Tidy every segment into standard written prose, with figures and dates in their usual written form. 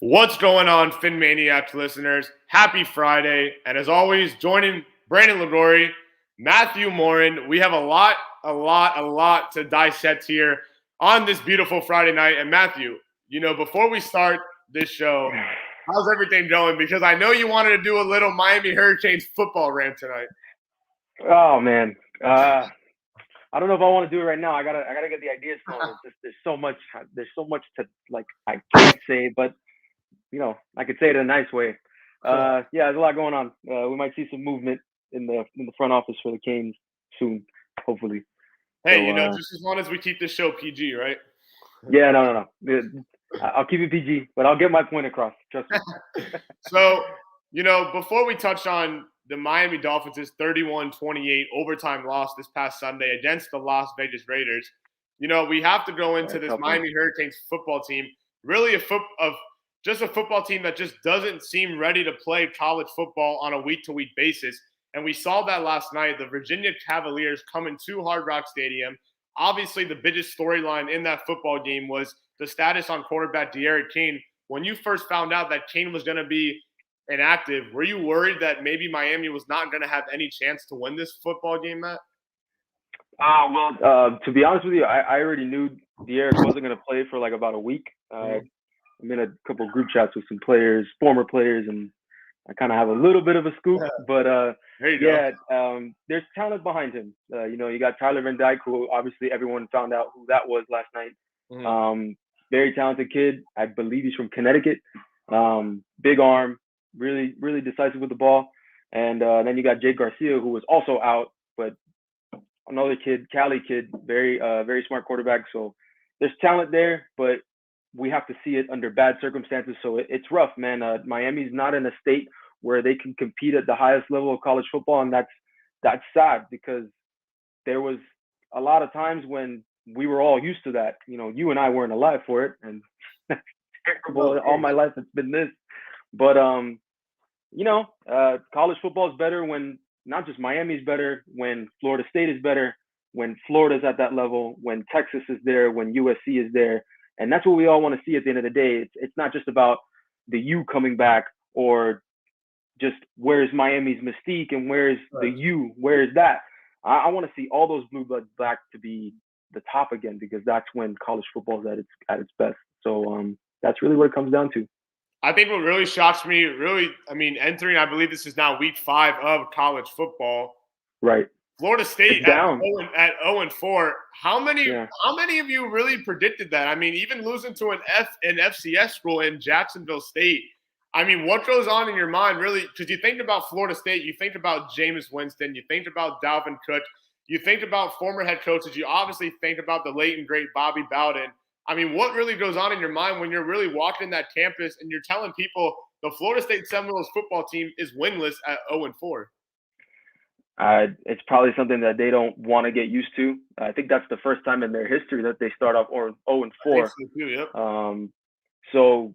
What's going on, PhinManiacs listeners? Happy Friday. And as always, joining Brandon Liguori, Matthew Morin. We have a lot to dissect here on this beautiful Friday night. And Matthew, before we start this show, how's everything going? Because I know you wanted to do a little Miami Hurricanes football rant tonight. Oh man, I don't know if I want to do it right now. I gotta get the ideas flowing. It's just, there's so much to I can't say, but I could say it in a nice way. Yeah, there's a lot going on. We might see some movement in the front office for the Canes soon, hopefully. Hey, just as long as we keep this show PG, right? Yeah, no. I'll keep it PG, but I'll get my point across. Trust me. So, before we touch on the Miami Dolphins' 31-28 overtime loss this past Sunday against the Las Vegas Raiders, we have to go into this Miami Hurricanes football team. Really a football team that just doesn't seem ready to play college football on a week-to-week basis. And we saw that last night. The Virginia Cavaliers coming to Hard Rock Stadium. Obviously, the biggest storyline in that football game was the status on quarterback De'Aaron King. When you first found out that King was going to be inactive, were you worried that maybe Miami was not going to have any chance to win this football game, Matt? To be honest with you, I already knew De'Aaron wasn't going to play for like about a week. I'm in a couple of group chats with some players, former players, and I kind of have a little bit of a scoop. But there's talent behind him. You got Tyler Van Dyke, who obviously everyone found out who that was last night. Very talented kid. I believe he's from Connecticut. Big arm, really, really decisive with the ball. And then you got Jake Garcia, who was also out, but another kid, Cali kid, very smart quarterback. So there's talent there, but we have to see it under bad circumstances. So it's rough, man. Miami's not in a state where they can compete at the highest level of college football, and that's sad because there was a lot of times when we were all used to that. You and I weren't alive for it, and terrible. All my life it's been this. But college football is better when not just Miami's better, when Florida State is better, when Florida's at that level, when Texas is there, when USC is there. And that's what we all want to see at the end of the day. It's not just about the U coming back or just where's Miami's mystique and where's the U, where is that? I want to see all those blue bloods back to be the top again because that's when college football is at its best. So that's really what it comes down to. I think what really shocks me, entering, I believe this is now week 5 of college football. Right. Florida State at 0-4. How many of you really predicted that? I mean, even losing to an FCS school in Jacksonville State. I mean, what goes on in your mind, really? Because you think about Florida State, you think about Jameis Winston, you think about Dalvin Cook, you think about former head coaches, you obviously think about the late and great Bobby Bowden. I mean, what really goes on in your mind when you're really walking that campus and you're telling people the Florida State Seminoles football team is winless at 0-4? It's probably something that they don't want to get used to. I think that's the first time in their history that they start off 0-4. So too, yep. So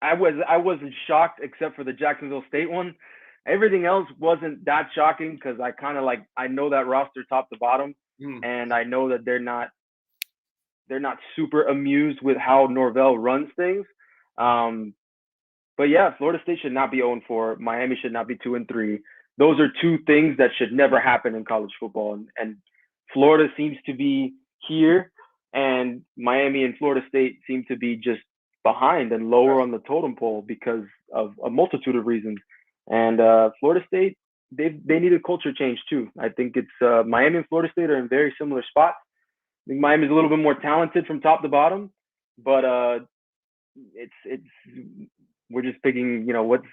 I wasn't shocked except for the Jacksonville State one. Everything else wasn't that shocking because I know that roster top to bottom, and I know that they're not super amused with how Norvell runs things. But yeah, Florida State should not be 0-4. Miami should not be 2-3. Those are two things that should never happen in college football. And Florida seems to be here, and Miami and Florida State seem to be just behind and lower on the totem pole because of a multitude of reasons. And Florida State, they need a culture change too. I think it's Miami and Florida State are in very similar spots. I think Miami's a little bit more talented from top to bottom, but it's we're just picking,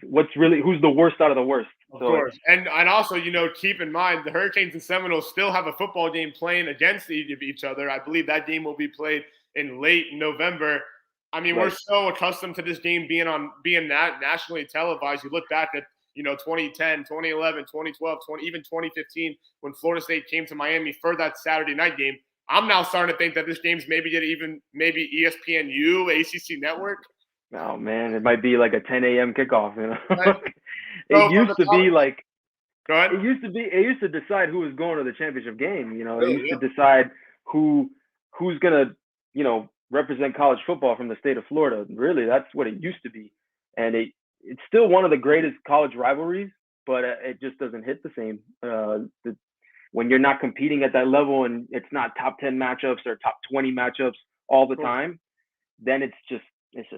what's really who's the worst out of the worst. Of course, and also, keep in mind the Hurricanes and Seminoles still have a football game playing against each other. I believe that game will be played in late November. I mean, We're so accustomed to this game being nationally televised. You look back at 2010, 2011, 2012, even 2015 when Florida State came to Miami for that Saturday night game. I'm now starting to think that this game's maybe ESPNU, ACC Network. Oh man, it might be like a 10 a.m. kickoff. It used to be like. Go ahead. It used to decide who was going to the championship game. It used to decide who's gonna represent college football from the state of Florida. Really, that's what it used to be, and it's still one of the greatest college rivalries, but it just doesn't hit the same. When you're not competing at that level and it's not top 10 matchups or top 20 matchups all the time, then it's just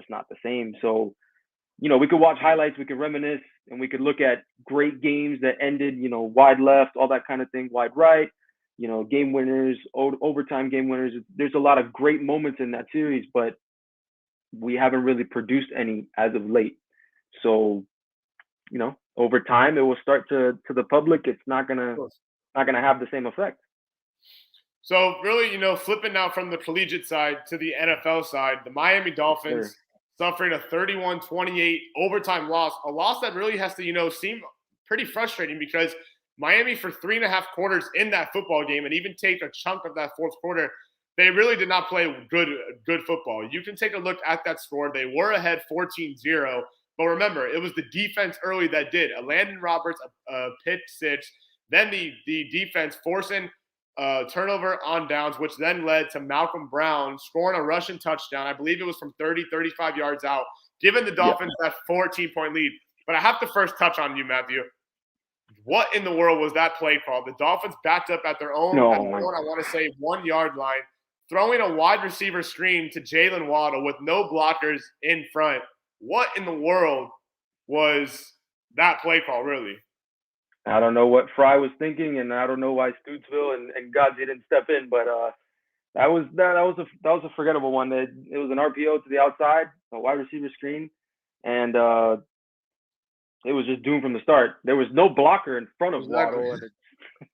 not the same. So, we could watch highlights, we could reminisce, and we could look at great games that ended, wide left, all that kind of thing, wide right, game winners, overtime game winners. There's a lot of great moments in that series, but we haven't really produced any as of late. So, over time it will start to the public. It's not gonna have the same effect. So really, flipping now from the collegiate side to the NFL side, the Miami Dolphins suffering a 31-28 overtime loss, a loss that really has to, seem pretty frustrating because Miami for 3.5 quarters in that football game and even take a chunk of that fourth quarter, they really did not play good football. You can take a look at that score. They were ahead 14-0, but remember, it was the defense early that did. A Landon Roberts, a pick six, then the defense forcing turnover on downs, which then led to Malcolm Brown scoring a rushing touchdown. I believe it was from 30, 35 yards out, giving the Dolphins that 14-point lead. But I have to first touch on you, Matthew. What in the world was that play called? The Dolphins backed up at their own, I want to say, 1 yard line, throwing a wide receiver screen to Jalen Waddle with no blockers in front. What in the world was that play call, really? I don't know what Fry was thinking, and I don't know why Stutesville and God didn't step in, but that was a forgettable one. It was an RPO to the outside, a wide receiver screen, and it was just doomed from the start. There was no blocker in front of Waddle, and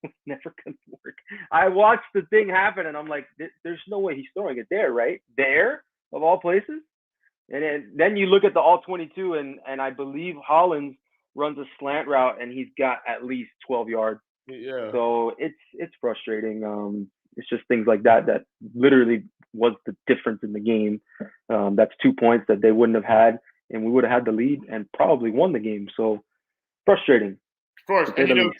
it never going to work. I watched the thing happen, and I'm like, there's no way he's throwing it there, right? There, of all places? And then you look at the all-22, and I believe Hollins runs a slant route, and he's got at least 12 yards. Yeah. So it's frustrating. It's just things like that literally was the difference in the game. That's 2 points that they wouldn't have had, and we would have had the lead and probably won the game. So frustrating. Of course. And,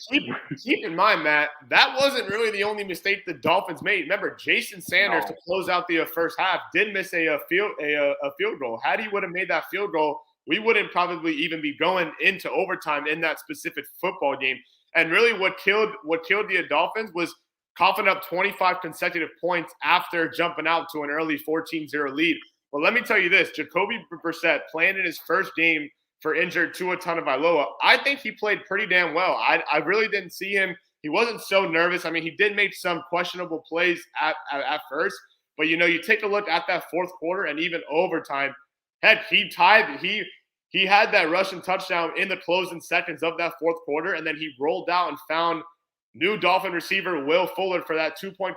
keep in mind, Matt, that wasn't really the only mistake the Dolphins made. Remember, Jason Sanders, to close out the first half, did miss a field goal. Had he would have made that field goal, we wouldn't probably even be going into overtime in that specific football game. And really what killed the Dolphins was coughing up 25 consecutive points after jumping out to an early 14-0 lead. But let me tell you this, Jacoby Brissett playing in his first game for injured Tua Tagovailoa, I think he played pretty damn well. I really didn't see him. He wasn't so nervous. I mean, he did make some questionable plays at first. But, you take a look at that fourth quarter and even overtime, heck, he had that rushing touchdown in the closing seconds of that fourth quarter, and then he rolled out and found new Dolphin receiver Will Fuller for that 2-point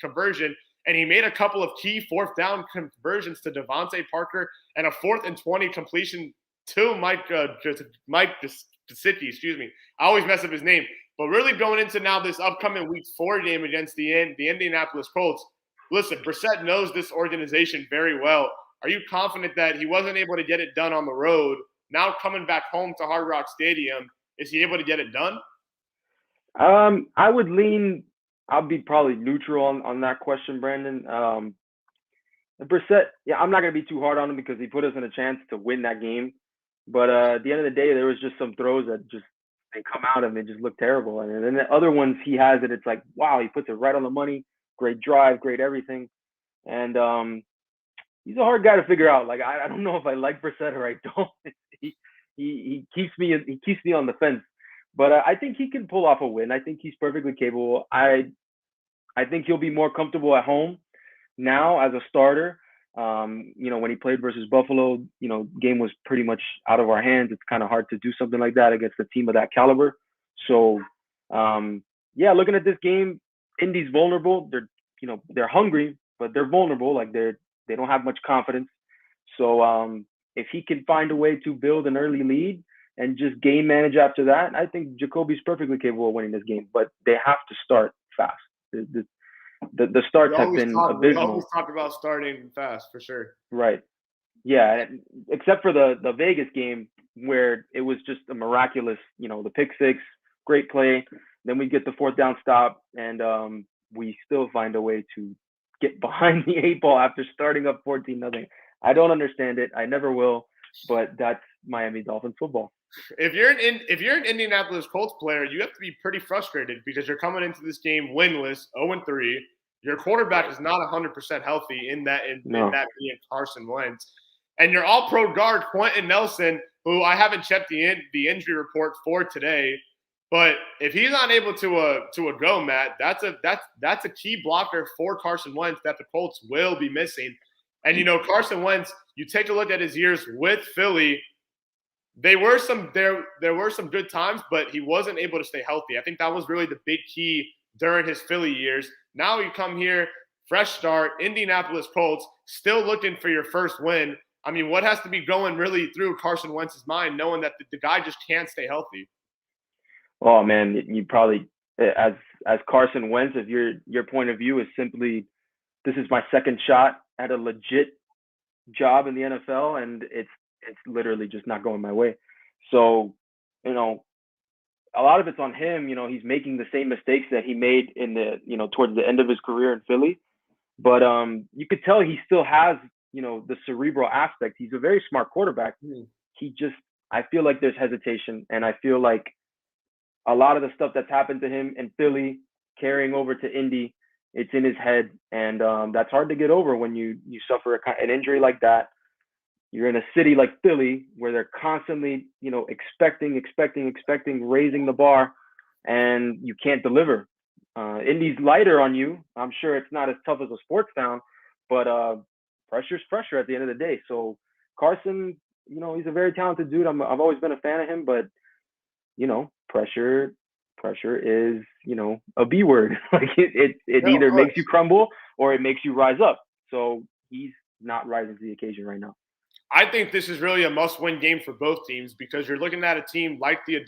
conversion, and he made a couple of key fourth down conversions to Devontae Parker and a 4th and 20 completion to Mike Gesicki, excuse me. I always mess up his name. But really going into now this upcoming Week 4 game against the Indianapolis Colts, listen, Brissett knows this organization very well. Are you confident that he wasn't able to get it done on the road? Now coming back home to Hard Rock Stadium, is he able to get it done? I would lean. I'll be probably neutral on that question, Brandon. Brissett, I'm not going to be too hard on him because he put us in a chance to win that game. But at the end of the day, there was just some throws that they come out and they just look terrible. And then the other ones he has it, it's like, wow, he puts it right on the money. Great drive, great everything. And he's a hard guy to figure out. Like I don't know if I like Brissett or I don't. he keeps me on the fence. But I think he can pull off a win. I think he's perfectly capable. I think he'll be more comfortable at home now as a starter. When he played versus Buffalo, game was pretty much out of our hands. It's kind of hard to do something like that against a team of that caliber. So, looking at this game, Indy's vulnerable. They're hungry, but they're vulnerable. Like they don't have much confidence. So, if he can find a way to build an early lead and just game manage after that, I think Jacoby's perfectly capable of winning this game. But they have to start fast. The starts have been abysmal. We always talk about starting fast, for sure. Right. Yeah, except for the Vegas game where it was just a miraculous, the pick six, great play. Then we get the 4th down stop, and we still find a way to get behind the 8 ball after starting up 14-0. I don't understand it. I never will. But that's Miami Dolphins football. If you're an Indianapolis Colts player, you have to be pretty frustrated because you're coming into this game winless, 0-3. Your quarterback is not 100% healthy in that being Carson Wentz, and your All-Pro guard Quentin Nelson, who I haven't checked the injury report for today, but if he's not able to go, Matt, that's a key blocker for Carson Wentz that the Colts will be missing. And Carson Wentz, you take a look at his years with Philly. There were some good times, but he wasn't able to stay healthy. I think that was really the big key during his Philly years. Now you come here, fresh start, Indianapolis Colts, still looking for your first win. I mean, what has to be going really through Carson Wentz's mind, knowing that the guy just can't stay healthy? Oh man, you probably as Carson Wentz, if your point of view is simply, this is my second shot at a legit job in the NFL, and it's literally just not going my way. So, a lot of it's on him. He's making the same mistakes that he made in towards the end of his career in Philly. But you could tell he still has, the cerebral aspect. He's a very smart quarterback. I feel like there's hesitation, and I feel like a lot of the stuff that's happened to him in Philly carrying over to Indy, it's in his head, and that's hard to get over when you suffer an injury like that. You're in a city like Philly where they're constantly, expecting, raising the bar, and you can't deliver. Indy's lighter on you. I'm sure it's not as tough as a sports town, but pressure's pressure at the end of the day. So Carson, he's a very talented dude. I've always been a fan of him, but pressure is, a B word. Like it either makes you crumble or it makes you rise up. So he's not rising to the occasion right now. I think this is really a must-win game for both teams because you're looking at a team like the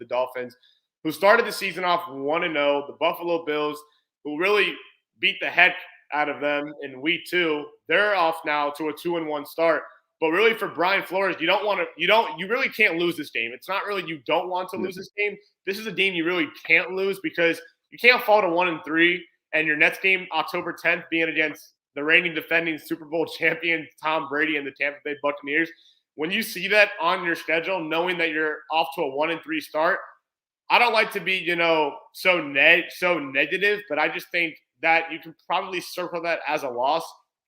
Dolphins, who started the season off 1-0, the Buffalo Bills, who really beat the heck out of them in week 2. They're off now to a 2-1 start. But really, for Brian Flores, you really can't lose this game. It's not really you don't want to lose this game. This is a game you really can't lose because you can't fall to 1-3, and your next game, October 10th, being against the reigning defending Super Bowl champion Tom Brady and the Tampa Bay Buccaneers. When you see that on your schedule, knowing that you're off to a 1-3 start, I don't like to be, so negative, but I just think that you can probably circle that as a loss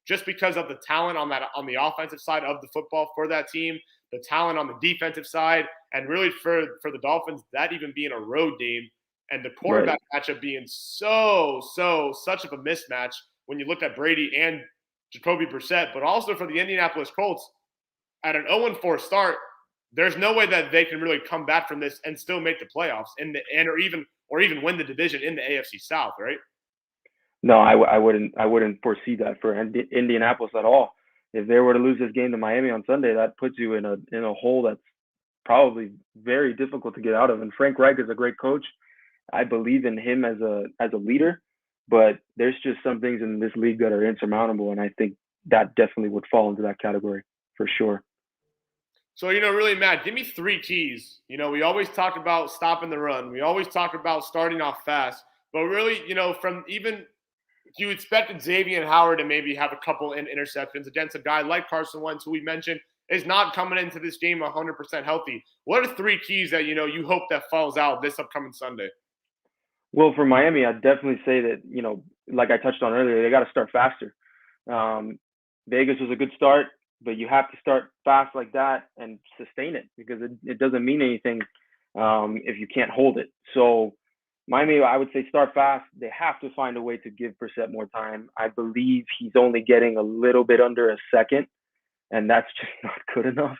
just because of the talent on the offensive side of the football for that team, the talent on the defensive side, and really for the Dolphins, that even being a road game and the quarterback matchup being such of a mismatch when you look at Brady and Jacoby Brissett, but also for the Indianapolis Colts at an 0-4 start, there's no way that they can really come back from this and still make the playoffs or even win the division in the AFC South, right? No, I wouldn't foresee that for Indianapolis at all. If they were to lose this game to Miami on Sunday, that puts you in a hole that's probably very difficult to get out of. And Frank Reich is a great coach. I believe in him as a leader, but there's just some things in this league that are insurmountable, and I think that definitely would fall into that category for sure. So, really, Matt, give me 3 keys. We always talk about stopping the run. We always talk about starting off fast. But really, from even you expected Xavier Howard to maybe have a couple in interceptions against a guy like Carson Wentz, who we mentioned is not coming into this game 100% healthy. What are 3 keys that, you hope that falls out this upcoming Sunday? Well, for Miami, I'd definitely say that, like I touched on earlier, they got to start faster. Vegas was a good start, but you have to start fast like that and sustain it because it doesn't mean anything if you can't hold it. So Miami, I would say start fast. They have to find a way to give Brissett more time. I believe he's only getting a little bit under a second, and that's just not good enough.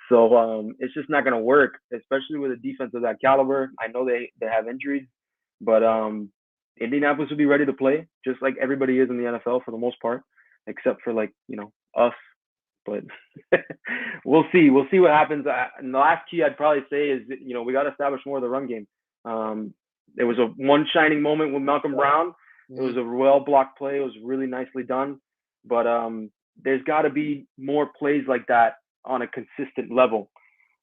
So it's just not going to work, especially with a defense of that caliber. I know they have injuries. But Indianapolis will be ready to play, just like everybody is in the NFL for the most part, except for us. But we'll see. We'll see what happens. And the last key I'd probably say is that, we got to establish more of the run game. There was one shining moment with Malcolm Brown. It was a well-blocked play. It was really nicely done. But there's got to be more plays like that on a consistent level.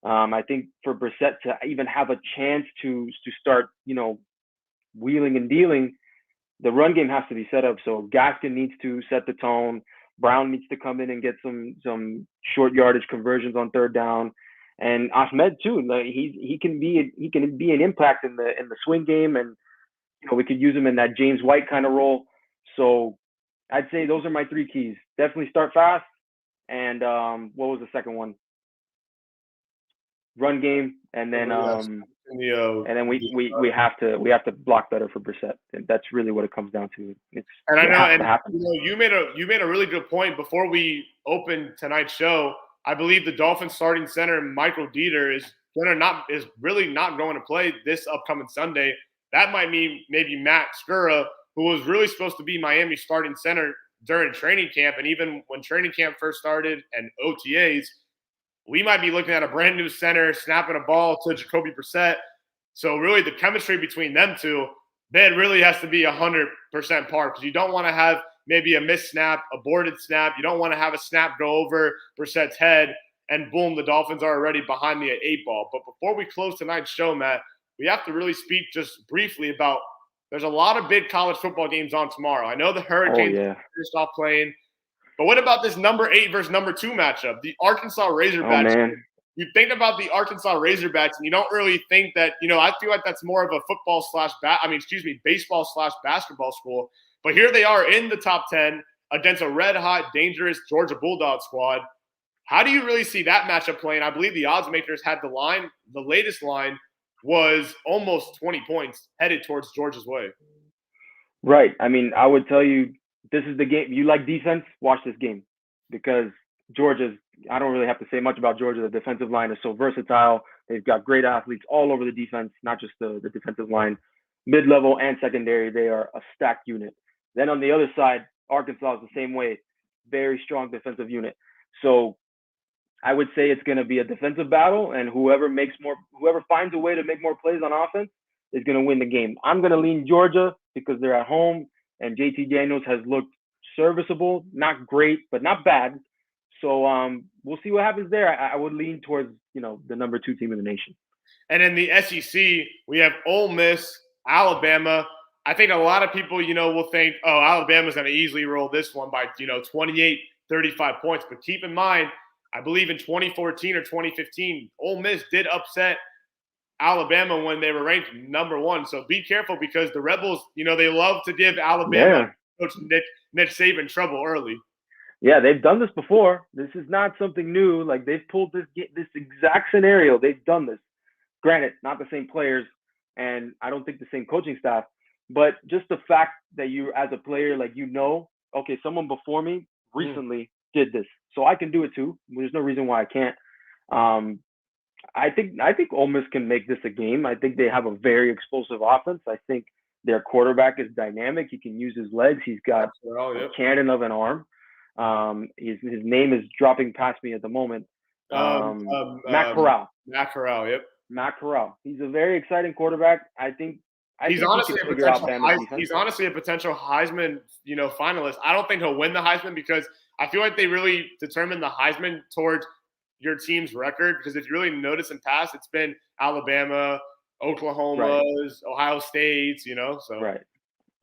I think for Brissett to even have a chance to start, wheeling and dealing, the run game has to be set up. So Gaskin needs to set the tone. Brown needs to come in and get some short yardage conversions on third down. And Ahmed too. Like he can be an impact in the swing game, and we could use him in that James White kind of role. So I'd say those are my 3 keys. Definitely start fast. And what was the second one? Run game, and then and then we have to block better for Brissett. And that's really what it comes down to. You made a really good point before we opened tonight's show. I believe the Dolphins starting center Michael Dieter is really not going to play this upcoming Sunday. That might mean maybe Matt Skura, who was really supposed to be Miami's starting center during training camp, and even when training camp first started and OTAs, we might be looking at a brand new center snapping a ball to Jacoby Brissett. So really the chemistry between them two, that really has to be 100% par, because you don't want to have maybe a missed snap, aborted snap. You don't want to have a snap go over Brissett's head and boom, the Dolphins are already behind the 8 ball. But before we close tonight's show, Matt, we have to really speak just briefly about there's a lot of big college football games on tomorrow. I know the Hurricanes finished off playing. But what about this number 8 versus number 2 matchup? The Arkansas Razorbacks. Oh, man. You think about the Arkansas Razorbacks, and you don't really think that, I feel like that's more of a baseball/basketball school. But here they are in the top 10 against a red-hot, dangerous Georgia Bulldog squad. How do you really see that matchup playing? I believe the odds makers had the line. The latest line was almost 20 points headed towards Georgia's way. Right. I mean, I would tell you, this is the game. You like defense? Watch this game, because I don't really have to say much about Georgia. The defensive line is so versatile. They've got great athletes all over the defense, not just the defensive line. Mid-level and secondary, they are a stacked unit. Then on the other side, Arkansas is the same way. Very strong defensive unit. So I would say it's going to be a defensive battle, and whoever finds a way to make more plays on offense is going to win the game. I'm going to lean Georgia because they're at home. And JT Daniels has looked serviceable, not great, but not bad. So we'll see what happens there. I would lean towards, the number 2 team in the nation. And in the SEC, we have Ole Miss, Alabama. I think a lot of people, will think, oh, Alabama's going to easily roll this one by, 28, 35 points. But keep in mind, I believe in 2014 or 2015, Ole Miss did upset Alabama when they were ranked number 1. So be careful, because the Rebels, they love to give Alabama coach Nick Saban trouble early. Yeah, they've done this before. This is not something new. Like, they've pulled this exact scenario. They've done this. Granted, not the same players, and I don't think the same coaching staff, but just the fact that you, as a player, like, okay, someone before me recently did this, so I can do it too. There's no reason why I can't. I think Ole Miss can make this a game. I think they have a very explosive offense. I think their quarterback is dynamic. He can use his legs. He's got a cannon of an arm. His name is dropping past me at the moment. Matt Corral. Matt Corral, yep. Matt Corral. He's a very exciting quarterback. I think he's honestly a potential Heisman, finalist. I don't think he'll win the Heisman, because I feel like they really determine the Heisman towards your team's record, because if you really notice in past, it's been Alabama, Oklahoma's, Ohio State's, so. Right.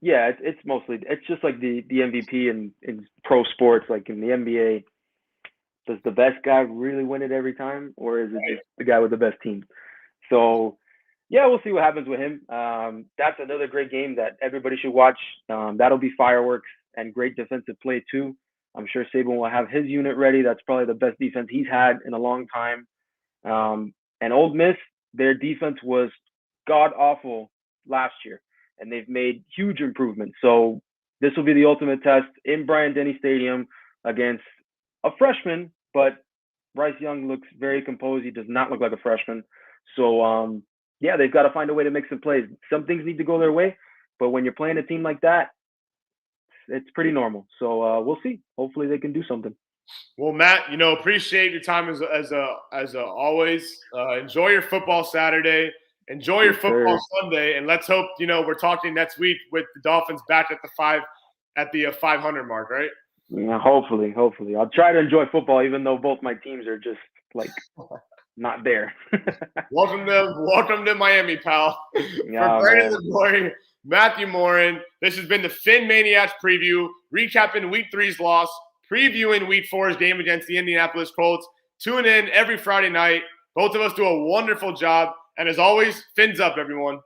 Yeah, it's just like the MVP in pro sports, like in the NBA. Does the best guy really win it every time, or is it just the guy with the best team? So, yeah, we'll see what happens with him. That's another great game that everybody should watch. That'll be fireworks and great defensive play too. I'm sure Saban will have his unit ready. That's probably the best defense he's had in a long time. And Ole Miss, their defense was god-awful last year, and they've made huge improvements. So this will be the ultimate test in Bryant-Denny Stadium against a freshman, but Bryce Young looks very composed. He does not look like a freshman. So, they've got to find a way to make some plays. Some things need to go their way, but when you're playing a team like that, it's pretty normal. So we'll see. Hopefully they can do something. Well, Matt, appreciate your time as always. Enjoy your football Saturday. Enjoy your football Sunday, and let's hope we're talking next week with the Dolphins back at the 500 mark, right? Yeah, hopefully. I'll try to enjoy football, even though both my teams are just like not there. Welcome to Miami, pal. Yeah, For Brandon Liguori, Matthew Morin. This has been the PhinManiacs preview, recapping Week 3's loss, previewing Week 4's game against the Indianapolis Colts. Tune in every Friday night. Both of us do a wonderful job. And as always, fins up, everyone.